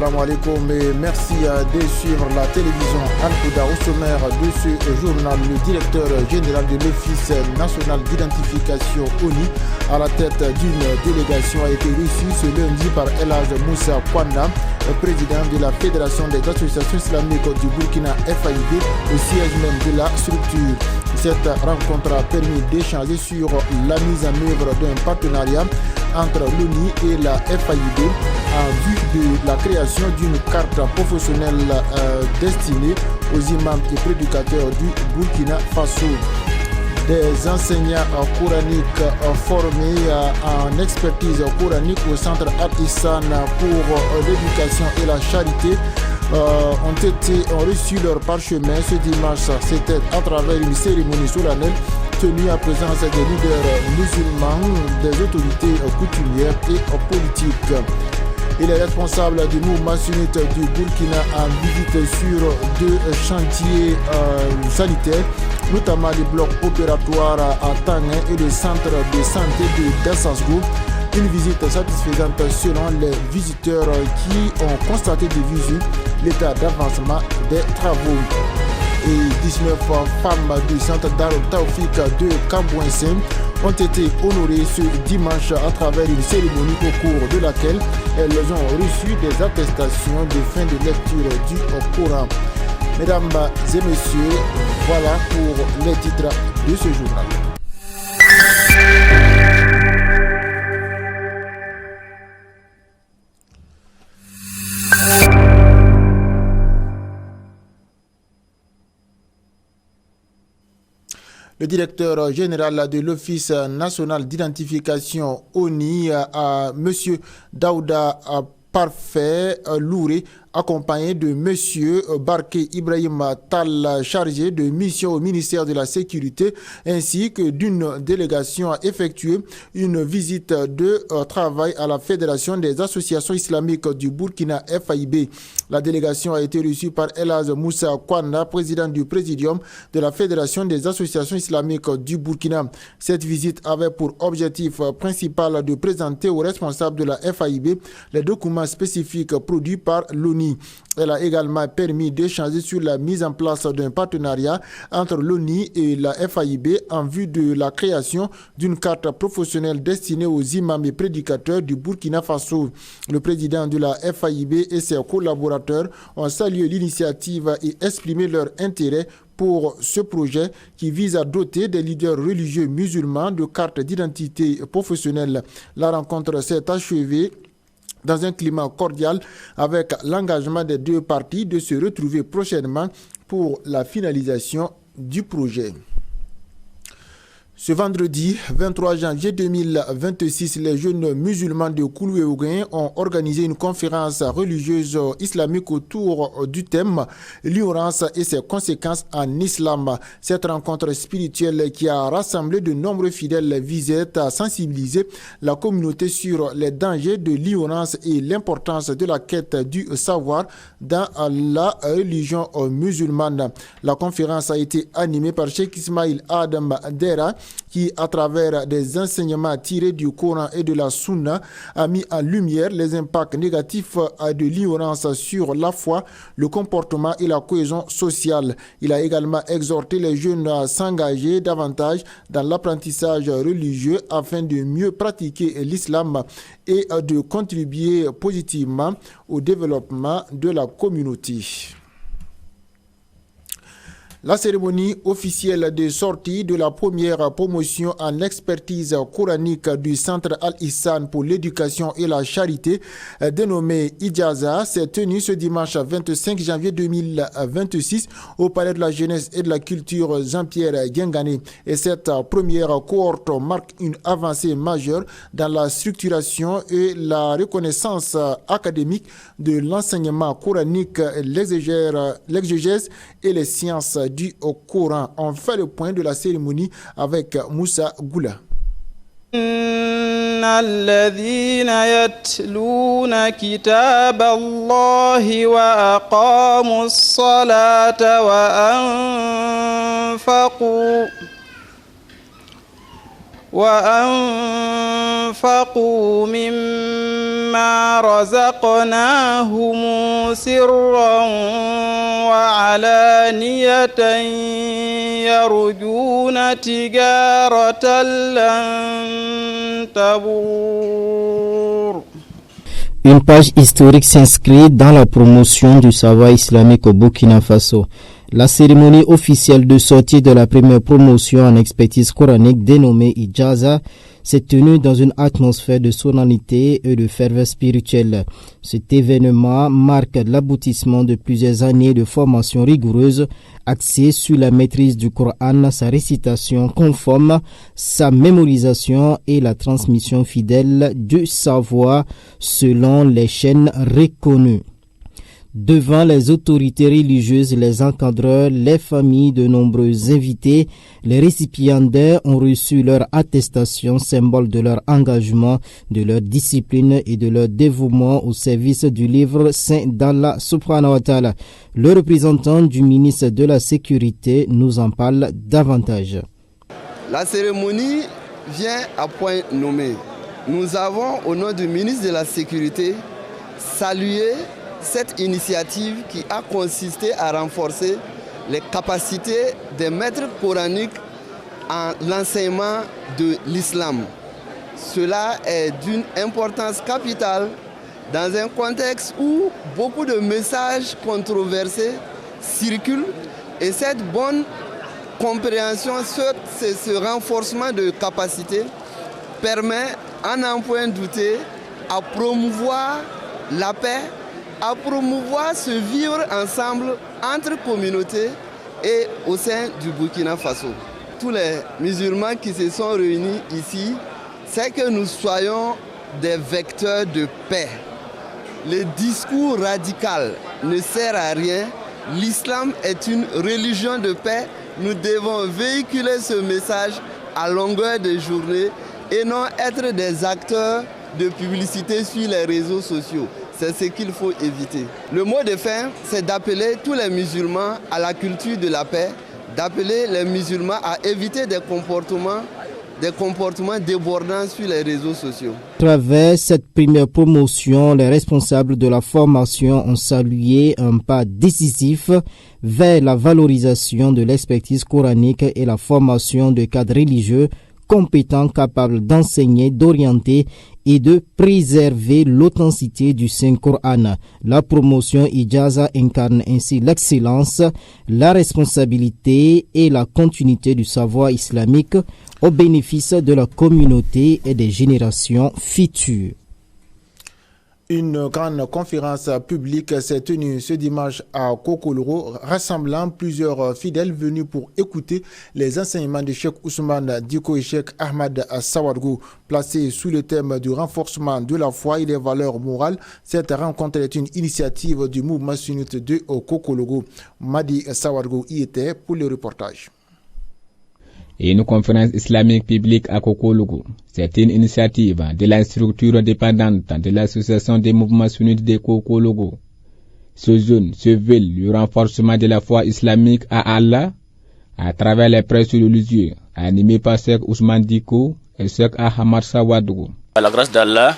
Assalamu alaikum et merci de suivre la télévision Al-Houda. Au sommaire de ce journal, le directeur général de l'Office national d'identification ONI à la tête d'une délégation a été reçu ce lundi par El Hadj Moussa Kwanda, président de la Fédération des associations islamiques du Burkina FAIB, au siège même de la structure. Cette rencontre a permis d'échanger sur la mise en œuvre d'un partenariat entre l'ONI et la FAIB en vue de la création d'une carte professionnelle destinée aux imams et prédicateurs du Burkina Faso. Des enseignants coraniques formés en expertise coranique au centre Al-Ihsan pour l'éducation et la charité ont reçu leur parchemin ce dimanche. C'était à travers une cérémonie solennelle tenue en présence des leaders musulmans, des autorités coutumières et politiques. Il est responsable du mouvement sunnite du Burkina en visite sur deux chantiers sanitaires, notamment les blocs opératoires à Tanguin et le centre de santé de Dassansgo. Une visite satisfaisante selon les visiteurs qui ont constaté de visu l'état d'avancement des travaux. Et 19 femmes du centre Darou Taoufik de Kambouinsen ont été honorées ce dimanche à travers une cérémonie au cours de laquelle elles ont reçu des attestations de fin de lecture du Coran. Mesdames et messieurs, voilà pour les titres de ce journal. Le directeur général de l'Office national d'identification ONI, M. Daouda Parfait Louré, accompagné de M. Barké Ibrahim Tal, chargé de mission au ministère de la Sécurité, ainsi que d'une délégation a effectué une visite de travail à la Fédération des associations islamiques du Burkina FAIB. La délégation a été reçue par El Hadj Moussa Kwanda, président du présidium de la Fédération des associations islamiques du Burkina. Cette visite avait pour objectif principal de présenter aux responsables de la FAIB les documents spécifiques produits par l'ONI. Elle a également permis d'échanger sur la mise en place d'un partenariat entre l'ONI et la FAIB en vue de la création d'une carte professionnelle destinée aux imams et prédicateurs du Burkina Faso. Le président de la FAIB et ses collaborateurs ont salué l'initiative et exprimé leur intérêt pour ce projet qui vise à doter des leaders religieux musulmans de cartes d'identité professionnelle. La rencontre s'est achevée dans un climat cordial avec l'engagement des deux parties de se retrouver prochainement pour la finalisation du projet. Ce vendredi 23 janvier 2026, les jeunes musulmans de Kouloué-Ouguin ont organisé une conférence religieuse islamique autour du thème « L'ignorance et ses conséquences en islam ». Cette rencontre spirituelle qui a rassemblé de nombreux fidèles visait à sensibiliser la communauté sur les dangers de l'ignorance et l'importance de la quête du savoir dans la religion musulmane. La conférence a été animée par Cheikh Ismail Adam Dera, qui, à travers des enseignements tirés du Coran et de la Sunna, a mis en lumière les impacts négatifs de l'ignorance sur la foi, le comportement et la cohésion sociale. Il a également exhorté les jeunes à s'engager davantage dans l'apprentissage religieux afin de mieux pratiquer l'islam et de contribuer positivement au développement de la communauté. La cérémonie officielle de sortie de la première promotion en expertise coranique du Centre Al-Ihsan pour l'éducation et la charité, dénommée Ijaza, s'est tenue ce dimanche 25 janvier 2026 au Palais de la Jeunesse et de la Culture Jean-Pierre Guingané. Et cette première cohorte marque une avancée majeure dans la structuration et la reconnaissance académique de l'enseignement coranique, l'exégèse et les sciences du Coran. On fait le point de la cérémonie avec Moussa Goula. إن الذين يتلون كتاب الله وأقاموا الصلاة وأنفقوا مما مما رزقناهم سرا وعلانية يرجون تجارة لن تبور. Une page historique s'inscrit dans la promotion du savoir islamique au Burkina Faso. La cérémonie officielle de sortie de la première promotion en expertise coranique dénommée Ijaza s'est tenue dans une atmosphère de solennité et de ferveur spirituelle. Cet événement marque l'aboutissement de plusieurs années de formation rigoureuse axée sur la maîtrise du Coran, sa récitation conforme, sa mémorisation et la transmission fidèle du savoir selon les chaînes reconnues. Devant les autorités religieuses, les encadreurs, les familles de nombreux invités, les récipiendaires ont reçu leur attestation, symbole de leur engagement, de leur discipline et de leur dévouement au service du livre saint d'Allah subhanahu wa ta'ala. Le représentant du ministre de la Sécurité nous en parle davantage. La cérémonie vient à point nommé. Nous avons, au nom du ministre de la Sécurité, salué cette initiative qui a consisté à renforcer les capacités des maîtres coraniques en l'enseignement de l'islam. Cela est d'une importance capitale dans un contexte où beaucoup de messages controversés circulent et cette bonne compréhension, ce renforcement de capacité permet, à n'en point douter, à promouvoir la paix, à promouvoir ce vivre ensemble entre communautés et au sein du Burkina Faso. Tous les musulmans qui se sont réunis ici, c'est que nous soyons des vecteurs de paix. Le discours radical ne sert à rien. L'islam est une religion de paix. Nous devons véhiculer ce message à longueur de journée et non être des acteurs de publicité sur les réseaux sociaux. C'est ce qu'il faut éviter. Le mot de fin, c'est d'appeler tous les musulmans à la culture de la paix, d'appeler les musulmans à éviter des comportements débordants sur les réseaux sociaux. À travers cette première promotion, les responsables de la formation ont salué un pas décisif vers la valorisation de l'expertise coranique et la formation de cadres religieux compétents, capables d'enseigner, d'orienter et de préserver l'authenticité du Saint-Coran. La promotion Ijaza incarne ainsi l'excellence, la responsabilité et la continuité du savoir islamique au bénéfice de la communauté et des générations futures. Une grande conférence publique s'est tenue ce dimanche à Kokoloro, rassemblant plusieurs fidèles venus pour écouter les enseignements de Cheikh Ousmane Diko et Cheikh Ahmad Sawadgou. Placés sous le thème du renforcement de la foi et des valeurs morales, cette rencontre est une initiative du mouvement sunnite de Kokoloro. Madi Sawadgou y était pour le reportage. Et une conférence islamique publique à Kokologou. C'est une initiative de la structure dépendante de l'association des mouvements sunnites de Kokologou. Ce jeune se veut le renforcement de la foi islamique à Allah à travers les prêches religieux animés par Cheikh Ousmane Diko et Cheikh Ahmad Sawadgou. À la grâce d'Allah,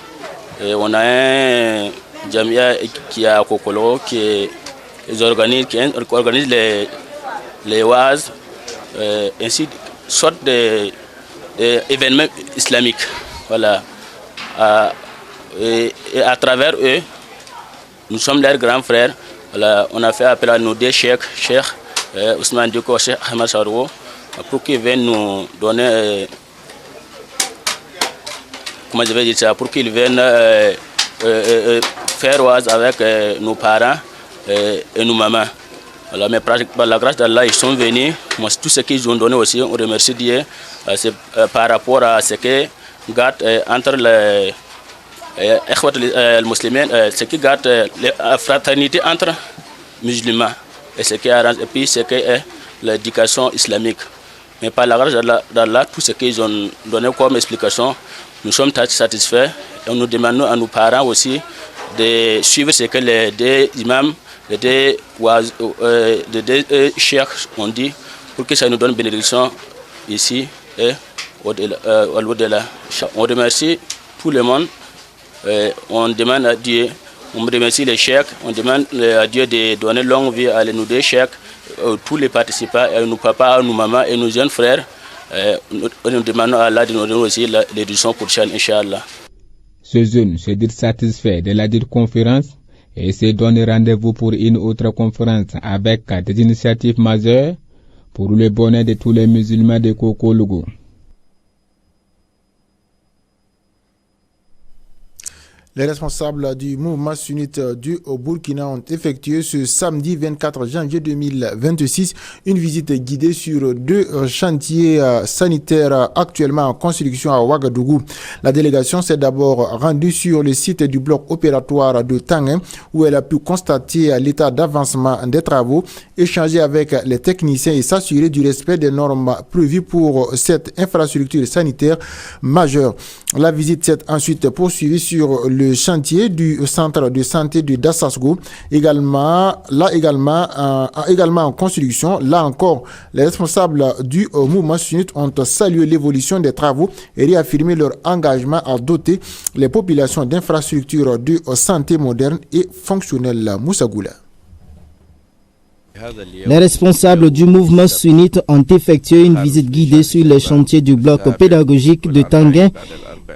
on a un jamia qui est à Kokologou qui organise les oases ainsi sorte d'événements islamiques. Voilà. Et à travers eux, nous sommes leurs grands frères. Voilà. On a fait appel à nos deux cheikhs, Cheikh Ousmane Diko, Cheikh Ahmad Sawadgou, pour qu'ils viennent nous donner, comment je vais dire ça, pour qu'ils viennent faire oise avec nos parents et nos mamans. Voilà, mais par la grâce d'Allah, ils sont venus. Moi, tout ce qu'ils ont donné aussi, on remercie Dieu. C'est par rapport à ce qui gâte entre les musulmans, ce qui gâte la fraternité entre musulmans. Et ce qui arrange, et puis ce qui est l'éducation islamique. Mais par la grâce d'Allah, tout ce qu'ils ont donné comme explication, nous sommes satisfaits. Et nous demandons à nos parents aussi de suivre ce que les deux imams, les deux cheikhs ont dit pour que ça nous donne bénédiction ici et au-delà. On remercie tout le monde On demande à Dieu, on remercie les cheikhs, on demande à Dieu de donner longue vie à nos deux cheikhs, tous les participants, nos papas, nos mamans et nos jeunes frères. Nous demandons à Allah de nous donner aussi l'édition prochaine, Inch'Allah. Ce jeune se dit satisfait de la dite conférence et se donne rendez-vous pour une autre conférence avec des initiatives majeures pour le bonheur de tous les musulmans de Kokologo. Les responsables du mouvement sunnite du Burkina ont effectué ce samedi 24 janvier 2026 une visite guidée sur 2 chantiers sanitaires actuellement en construction à Ouagadougou. La délégation s'est d'abord rendue sur le site du bloc opératoire de Tanguin où elle a pu constater l'état d'avancement des travaux, échanger avec les techniciens et s'assurer du respect des normes prévues pour cette infrastructure sanitaire majeure. La visite s'est ensuite poursuivie sur le chantier du centre de santé de Dassasgo, également en construction. Là encore, les responsables du mouvement sunnite ont salué l'évolution des travaux et réaffirmé leur engagement à doter les populations d'infrastructures de santé modernes et fonctionnelles. Moussa Goula. Les responsables du mouvement sunnite ont effectué une visite guidée sur les chantiers du bloc pédagogique de Tanguin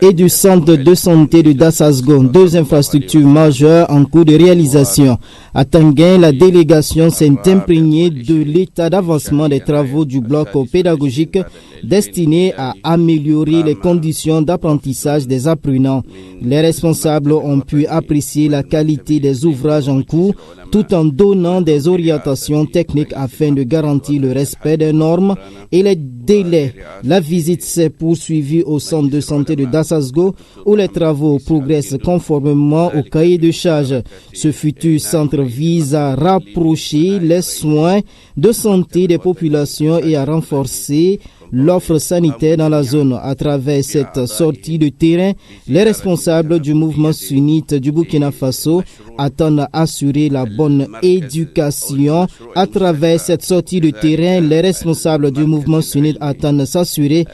et du centre de santé de Dassasgo, 2 infrastructures majeures en cours de réalisation. À Tanguin, la délégation s'est imprégnée de l'état d'avancement des travaux du bloc pédagogique destiné à améliorer les conditions d'apprentissage des apprenants. Les responsables ont pu apprécier la qualité des ouvrages en cours tout en donnant des orientations techniques afin de garantir le respect des normes et les délais. La visite s'est poursuivie au centre de santé de Dassasgo où les travaux progressent conformément au cahier de charge. Ce futur centre vise à rapprocher les soins de santé des populations et à renforcer l'offre sanitaire dans la zone. À travers cette sortie de terrain, les responsables du mouvement sunnite du Burkina Faso attendent à assurer la bonne éducation. À travers cette sortie de terrain, les responsables du mouvement sunnite attendent à s'assurer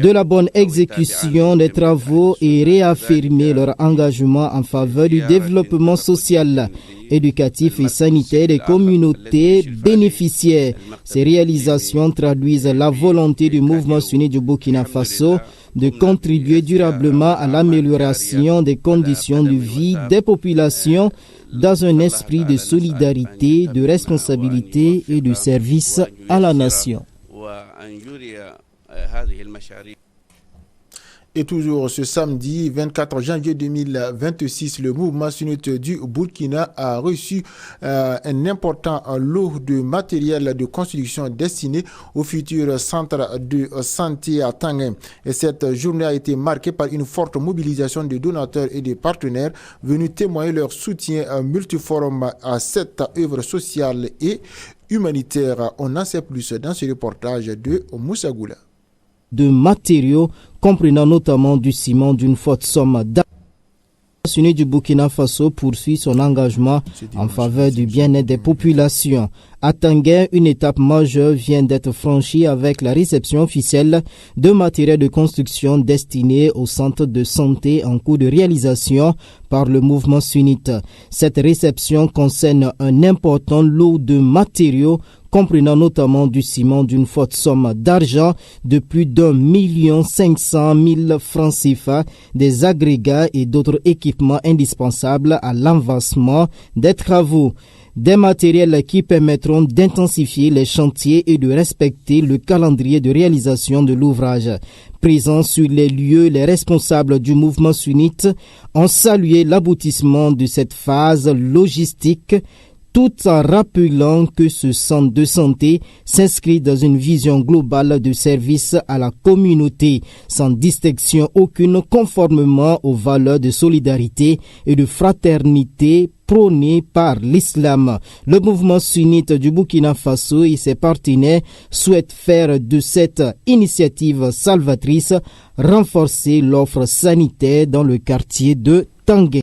de la bonne exécution des travaux et réaffirmer leur engagement en faveur du développement social, éducatif et sanitaire des communautés bénéficiaires. Ces réalisations traduisent la volonté du mouvement sunnite du Burkina Faso de contribuer durablement à l'amélioration des conditions de vie des populations dans un esprit de solidarité, de responsabilité et de service à la nation. Et toujours ce samedi 24 janvier 2026, le mouvement sunnite du Burkina a reçu un important lot de matériel de construction destiné au futur centre de santé à Tanguin. Et cette journée a été marquée par une forte mobilisation de donateurs et de partenaires venus témoigner leur soutien multiforme à cette œuvre sociale et humanitaire. On en sait plus dans ce reportage de Moussa Goula. De matériaux comprenant notamment du ciment d'une forte somme d'argent. Le Sunnite du Burkina Faso poursuit son engagement en faveur du bien-être des populations. À Tanguin, une étape majeure vient d'être franchie avec la réception officielle de matériel de construction destiné au centre de santé en cours de réalisation par le mouvement sunnite. Cette réception concerne un important lot de matériaux comprenant notamment du ciment d'une forte somme d'argent de plus d'1 500 000 francs CFA, des agrégats et d'autres équipements indispensables à l'avancement des travaux. Des matériels qui permettront d'intensifier les chantiers et de respecter le calendrier de réalisation de l'ouvrage. Présents sur les lieux, les responsables du mouvement sunnite ont salué l'aboutissement de cette phase logistique, tout en rappelant que ce centre de santé s'inscrit dans une vision globale de service à la communauté, sans distinction aucune, conformément aux valeurs de solidarité et de fraternité prônées par l'islam. Le mouvement sunnite du Burkina Faso et ses partenaires souhaitent faire de cette initiative salvatrice renforcer l'offre sanitaire dans le quartier de Tanguin.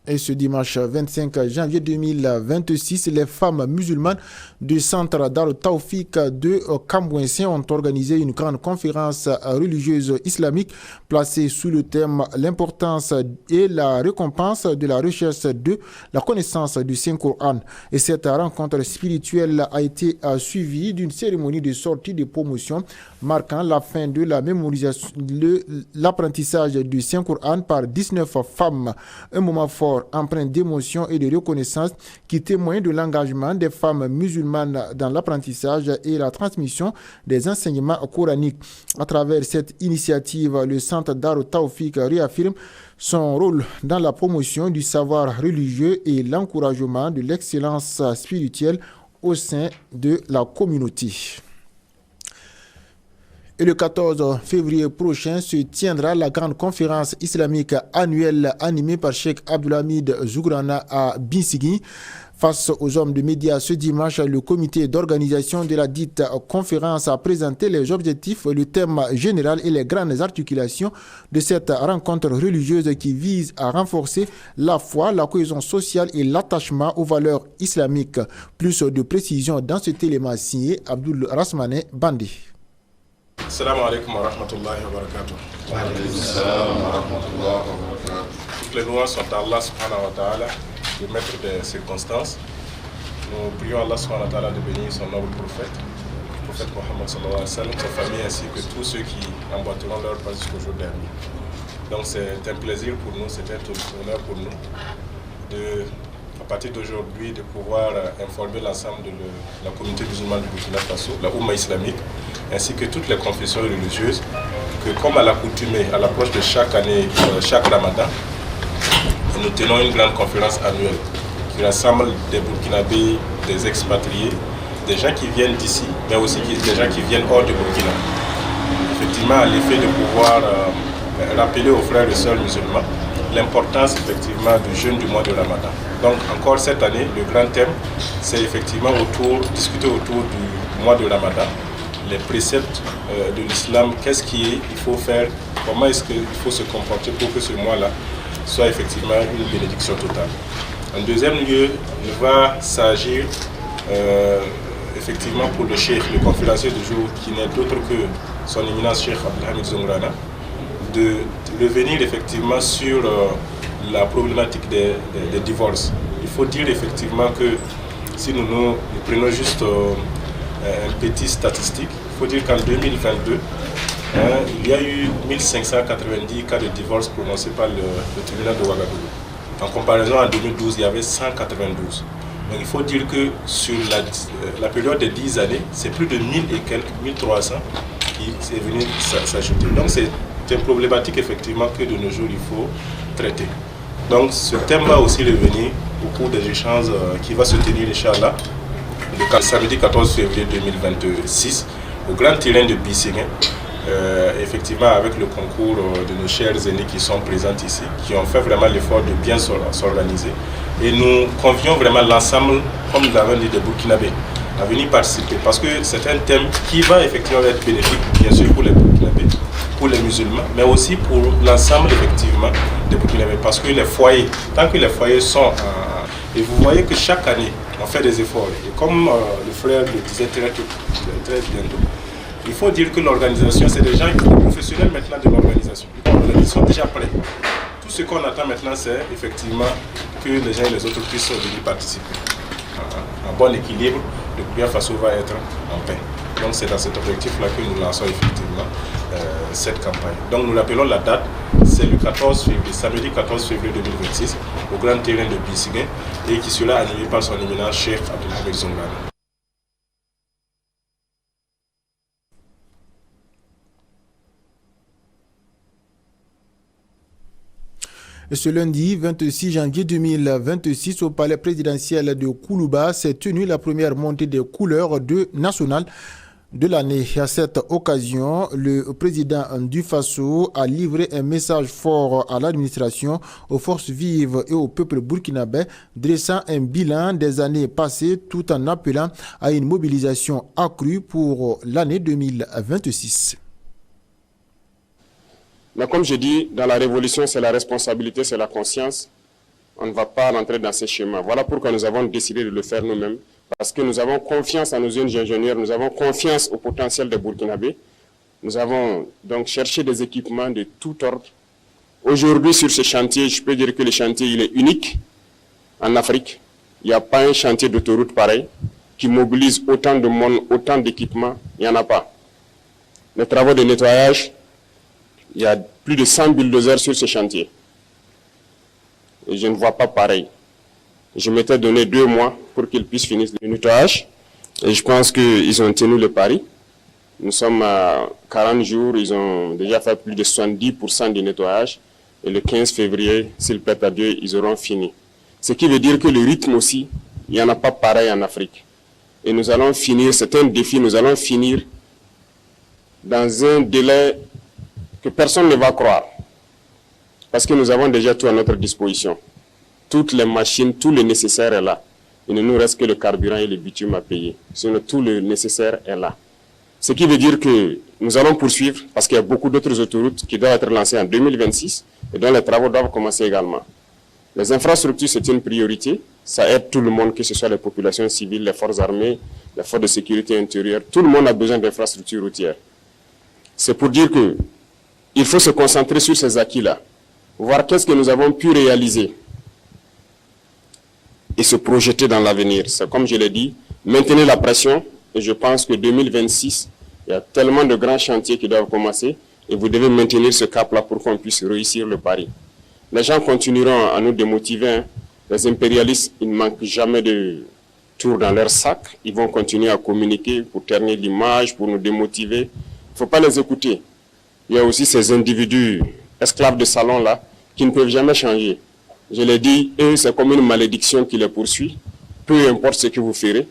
Et ce dimanche 25 janvier 2026, les femmes musulmanes du centre Dar Taoufik de Cambouensin ont organisé une grande conférence religieuse islamique placée sous le thème « L'importance et la récompense de la recherche de la connaissance du Saint-Coran ». Et cette rencontre spirituelle a été suivie d'une cérémonie de sortie de promotion marquant la fin de la mémorisation, l'apprentissage du Saint-Coran par 19 femmes. Un moment fort empreint d'émotion et de reconnaissance qui témoigne de l'engagement des femmes musulmanes dans l'apprentissage et la transmission des enseignements coraniques. À travers cette initiative, le centre Dar Taoufik réaffirme son rôle dans la promotion du savoir religieux et l'encouragement de l'excellence spirituelle au sein de la communauté. Et le 14 février prochain se tiendra la grande conférence islamique annuelle animée par Cheikh Abdulhamid Zougrana à Binsigui. Face aux hommes de médias ce dimanche, le comité d'organisation de la dite conférence a présenté les objectifs, le thème général et les grandes articulations de cette rencontre religieuse qui vise à renforcer la foi, la cohésion sociale et l'attachement aux valeurs islamiques. Plus de précisions dans cet élément signé Abdul Rasmane Bandi. Assalamu alaikum wa rahmatullahi wa barakatuh. Wa alaykum assalam wa rahmatullahi wa barakatuh. Toutes les louanges sont à Allah subhanahu wa ta'ala, le maître des circonstances. Nous prions Allah subhanahu wa ta'ala de bénir son noble prophète, le prophète Mohammed sallallahu alayhi wa sallam, sa famille ainsi que tous ceux qui emboîteront leur pas jusqu'au jour dernier. Donc c'est un plaisir pour nous, c'est un honneur pour nous à partir d'aujourd'hui de pouvoir informer l'ensemble de la communauté musulmane du Burkina Faso, la Oumma islamique, ainsi que toutes les confessions religieuses, que comme à l'accoutumée, à l'approche de chaque année, chaque Ramadan, nous tenons une grande conférence annuelle qui rassemble des Burkinabés, des expatriés, des gens qui viennent d'ici, mais aussi des gens qui viennent hors du Burkina. Effectivement, à l'effet de pouvoir rappeler aux frères et sœurs musulmans l'importance effectivement du jeûne du mois de Ramadan. Donc encore cette année, le grand thème, c'est effectivement discuter autour du mois de Ramadan, les préceptes de l'islam, qu'est-ce qu'il faut faire, comment est-ce qu'il faut se comporter pour que ce mois-là soit effectivement une bénédiction totale. En deuxième lieu, il va s'agir effectivement pour le cheikh, le conférencier du jour, qui n'est d'autre que son éminence cheikh Abdulhamid Zougrana, de revenir effectivement sur la problématique des divorces. Il faut dire effectivement que si nous prenons juste un petit statistique, il faut dire qu'en 2022, il y a eu 1590 cas de divorce prononcés par le tribunal de Ouagadougou. En comparaison, en 2012, il y avait 192. Donc il faut dire que sur la période de 10 années, c'est plus de 1000 et quelques, 1300 qui est venu s'ajouter. Donc c'est une problématique effectivement que de nos jours il faut traiter. Donc ce thème va aussi revenir au cours des échanges qui va se tenir, Inch'Allah, le samedi 14 février 2026 au grand terrain de Bisséguin, effectivement avec le concours de nos chers aînés qui sont présents ici, qui ont fait vraiment l'effort de bien s'organiser. Et nous convions vraiment l'ensemble, comme nous l'avons dit, de Burkinabé, à venir participer, parce que c'est un thème qui va effectivement être bénéfique, bien sûr, pour les Burkinabés, pour les musulmans, mais aussi pour l'ensemble effectivement des Burkinabés, parce que les foyers, tant que les foyers sont et vous voyez que chaque année on fait des efforts, et comme le frère le disait très bientôt, il faut dire que l'organisation, c'est des gens professionnels maintenant de l'organisation. Ils sont déjà prêts. Tout ce qu'on attend maintenant, c'est effectivement que les gens et les autres puissent venir participer. En bon équilibre, le Burkina Faso va être en paix. Donc c'est dans cet objectif-là que nous lançons effectivement cette campagne. Donc nous rappelons la date, c'est le 14 février, samedi 14 février 2026, au grand terrain de Bisséguin, et qui sera animé par son éminent Cheikh Abdulhamid Zougrana. Ce lundi 26 janvier 2026, au palais présidentiel de Koulouba, s'est tenue la première montée des couleurs nationales de l'année. À cette occasion, le président du Faso a livré un message fort à l'administration, aux forces vives et au peuple burkinabé, dressant un bilan des années passées tout en appelant à une mobilisation accrue pour l'année 2026. Mais comme je dis, dans la révolution, c'est la responsabilité, c'est la conscience. on ne va pas rentrer dans ces schémas. Voilà pourquoi nous avons décidé de le faire nous-mêmes, parce que nous avons confiance en nos jeunes ingénieurs, nous avons confiance au potentiel des Burkinabés. Nous avons donc cherché des équipements de tout ordre. Aujourd'hui, sur ce chantier, je peux dire que le chantier il est unique en Afrique. Il n'y a pas un chantier d'autoroute pareil qui mobilise autant de monde, autant d'équipements. Il n'y en a pas. Les travaux de nettoyage, il y a plus de 100 bulldozers sur ce chantier. Et je ne vois pas pareil. Je m'étais donné 2 mois pour qu'ils puissent finir le nettoyage. Et je pense qu'ils ont tenu le pari. Nous sommes à 40 jours, ils ont déjà fait plus de 70% du nettoyage. Et le 15 février, s'il plaît à Dieu, ils auront fini. Ce qui veut dire que le rythme aussi, il n'y en a pas pareil en Afrique. Et nous allons finir, c'est un défi, nous allons finir dans un délai que personne ne va croire. Parce que nous avons déjà tout à notre disposition. Toutes les machines, tout le nécessaire est là. Il ne nous reste que le carburant et le bitume à payer. Sinon, tout le nécessaire est là. Ce qui veut dire que nous allons poursuivre parce qu'il y a beaucoup d'autres autoroutes qui doivent être lancées en 2026 et dont les travaux doivent commencer également. Les infrastructures, c'est une priorité. Ça aide tout le monde, que ce soit les populations civiles, les forces armées, les forces de sécurité intérieure. Tout le monde a besoin d'infrastructures routières. C'est pour dire que il faut se concentrer sur ces acquis-là, voir qu'est-ce que nous avons pu réaliser et se projeter dans l'avenir. C'est comme je l'ai dit, maintenir la pression. Et je pense que 2026, il y a tellement de grands chantiers qui doivent commencer et vous devez maintenir ce cap-là pour qu'on puisse réussir le pari. Les gens continueront à nous démotiver. Hein. Les impérialistes, ils ne manquent jamais de tours dans leur sac. Ils vont continuer à communiquer pour ternir l'image, pour nous démotiver. Il ne faut pas les écouter. Il y a aussi ces individus esclaves de salon-là qui ne peuvent jamais changer. Je l'ai dit, eux, c'est comme une malédiction qui les poursuit. Peu importe ce que vous ferez,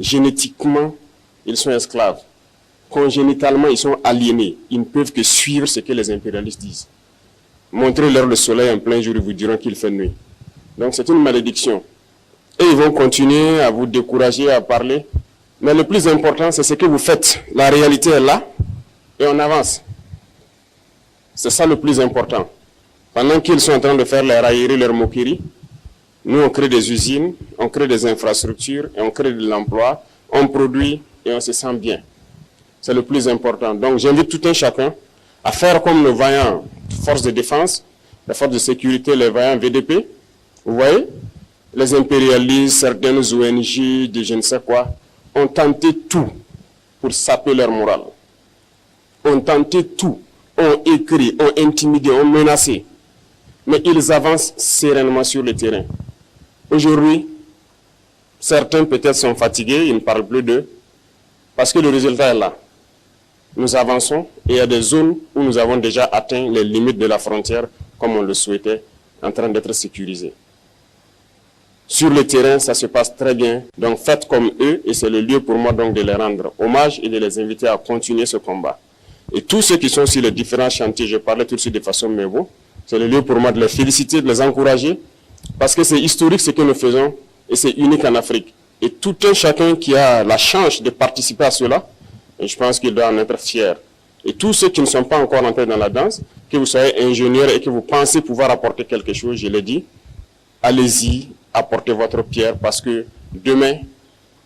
génétiquement, ils sont esclaves. Congénitalement, ils sont aliénés. Ils ne peuvent que suivre ce que les impérialistes disent. Montrez-leur le soleil en plein jour, ils vous diront qu'il fait nuit. Donc c'est une malédiction. Et ils vont continuer à vous décourager, à parler. Mais le plus important, c'est ce que vous faites. La réalité est là et on avance. C'est ça le plus important. Pendant qu'ils sont en train de faire les railleries, leurs moqueries, nous on crée des usines, on crée des infrastructures et on crée de l'emploi, on produit et on se sent bien. C'est le plus important. Donc j'invite tout un chacun à faire comme nos vaillants forces de défense, les forces de sécurité, les vaillants VDP. Vous voyez, les impérialistes, certaines ONG, de je ne sais quoi, ont tenté tout pour saper leur morale. Ont tenté tout, ont écrit, ont intimidé, ont menacé. Mais ils avancent sereinement sur le terrain. Aujourd'hui, certains peut-être sont fatigués, ils ne parlent plus d'eux, parce que le résultat est là. Nous avançons et il y a des zones où nous avons déjà atteint les limites de la frontière, comme on le souhaitait, en train d'être sécurisés. Sur le terrain, ça se passe très bien. Donc faites comme eux et c'est le lieu pour moi donc de les rendre hommage et de les inviter à continuer ce combat. Et tous ceux qui sont sur les différents chantiers, je parlais tout de suite de façon mémo, c'est le lieu pour moi de les féliciter, de les encourager, parce que c'est historique ce que nous faisons et c'est unique en Afrique. Et tout un chacun qui a la chance de participer à cela, et je pense qu'il doit en être fier. Et tous ceux qui ne sont pas encore entrés dans la danse, que vous soyez ingénieur et que vous pensez pouvoir apporter quelque chose, je l'ai dit, allez-y, apportez votre pierre parce que demain,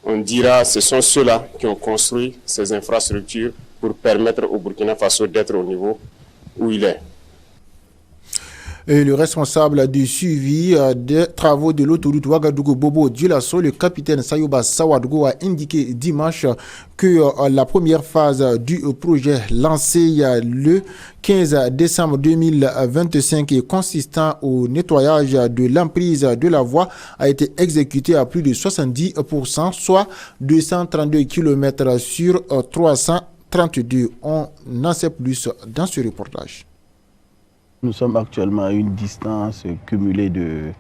on dira ce sont ceux-là qui ont construit ces infrastructures pour permettre au Burkina Faso d'être au niveau où il est. Et le responsable du suivi des travaux de l'autoroute Ouagadougou-Bobo-Dioulasso, le capitaine Sayouba Sawadougou, a indiqué dimanche que la première phase du projet lancé le 15 décembre 2025 et consistant au nettoyage de l'emprise de la voie a été exécutée à plus de 70%, soit 232 km sur 332. On en sait plus dans ce reportage. Nous sommes actuellement à une distance cumulée de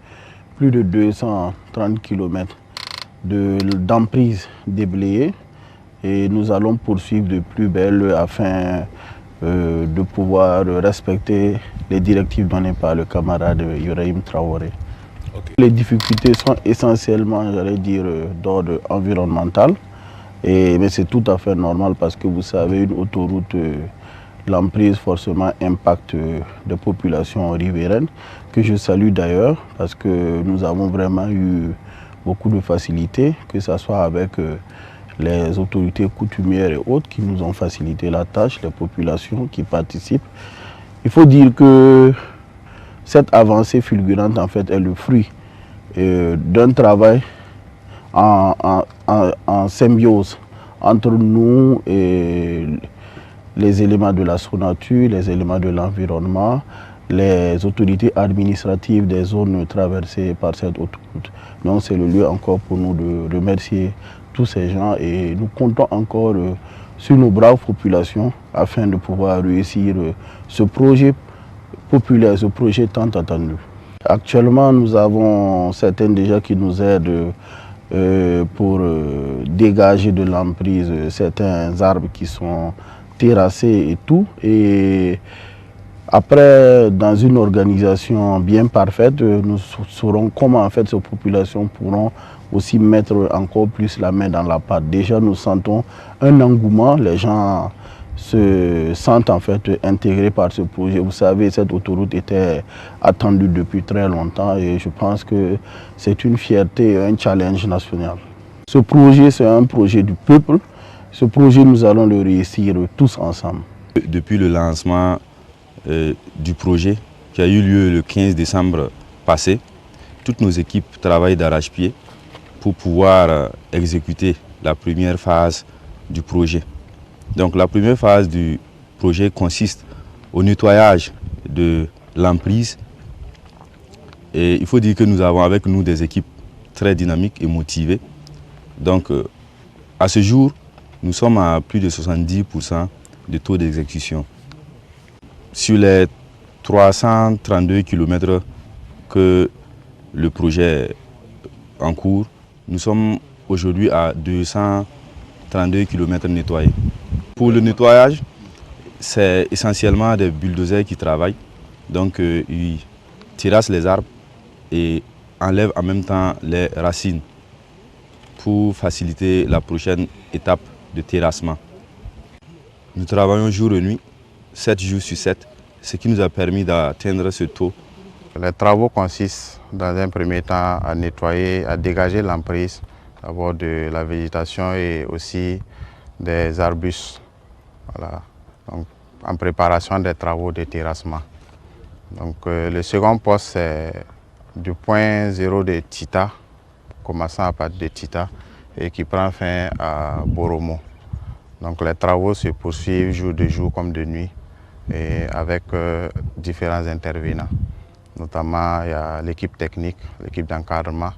plus de 230 km d'emprise déblayée et nous allons poursuivre de plus belle afin de pouvoir respecter les directives données par le camarade Ibrahim Traoré. Okay. Les difficultés sont essentiellement, j'allais dire, d'ordre environnemental, mais c'est tout à fait normal parce que vous savez, une autoroute, l'emprise forcément impacte des populations riveraines, que je salue d'ailleurs parce que nous avons vraiment eu beaucoup de facilité, que ce soit avec les autorités coutumières et autres qui nous ont facilité la tâche, les populations qui participent. Il faut dire que cette avancée fulgurante en fait est le fruit d'un travail en symbiose entre nous et les éléments de la SONATU, les éléments de l'environnement, les autorités administratives des zones traversées par cette autoroute. Donc c'est le lieu encore pour nous de remercier tous ces gens et nous comptons encore sur nos braves populations afin de pouvoir réussir ce projet populaire, ce projet tant attendu. Actuellement, nous avons certains déjà qui nous aident pour dégager de l'emprise certains arbres qui sont terrassés et tout. Et après, dans une organisation bien parfaite, nous saurons comment en fait ces populations pourront aussi mettre encore plus la main dans la pâte. Déjà, nous sentons un engouement, les gens se sentent en fait intégrés par ce projet. Vous savez, cette autoroute était attendue depuis très longtemps et je pense que c'est une fierté et un challenge national. Ce projet, c'est un projet du peuple. Ce projet, nous allons le réussir tous ensemble. Depuis le lancement du projet qui a eu lieu le 15 décembre passé, toutes nos équipes travaillent d'arrache-pied pour pouvoir exécuter la première phase du projet. Donc la première phase du projet consiste au nettoyage de l'emprise. Et il faut dire que nous avons avec nous des équipes très dynamiques et motivées. Donc à ce jour, nous sommes à plus de 70% de taux d'exécution. Sur les 332 km que le projet en cours, nous sommes aujourd'hui à 232 km nettoyés. Pour le nettoyage, c'est essentiellement des bulldozers qui travaillent. Donc ils terrassent les arbres et enlèvent en même temps les racines pour faciliter la prochaine étape de terrassement. Nous travaillons jour et nuit, 7 jours sur 7, ce qui nous a permis d'atteindre ce taux. Les travaux consistent dans un premier temps à nettoyer, à dégager l'emprise, d'abord de la végétation et aussi des arbustes. Voilà. Donc, en préparation des travaux de terrassement. Donc, le second poste, c'est du point zéro de Tita, commençant à partir de Tita, et qui prend fin à Boromo. Donc, les travaux se poursuivent jour de jour comme de nuit, et avec différents intervenants. Notamment, il y a l'équipe technique, l'équipe d'encadrement,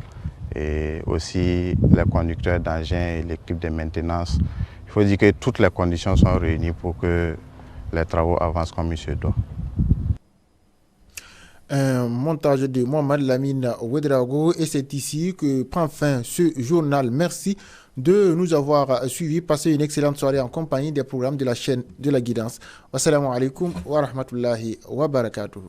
et aussi les conducteurs d'engins et l'équipe de maintenance. Il faut dire que toutes les conditions sont réunies pour que les travaux avancent comme il se doit. Un montage de Mohamed Lamine Ouedraogo et c'est ici que prend fin ce journal. Merci de nous avoir suivis. Passez une excellente soirée en compagnie des programmes de la chaîne de la guidance. Wassalamu alaikum wa rahmatullahi wa barakatuhu.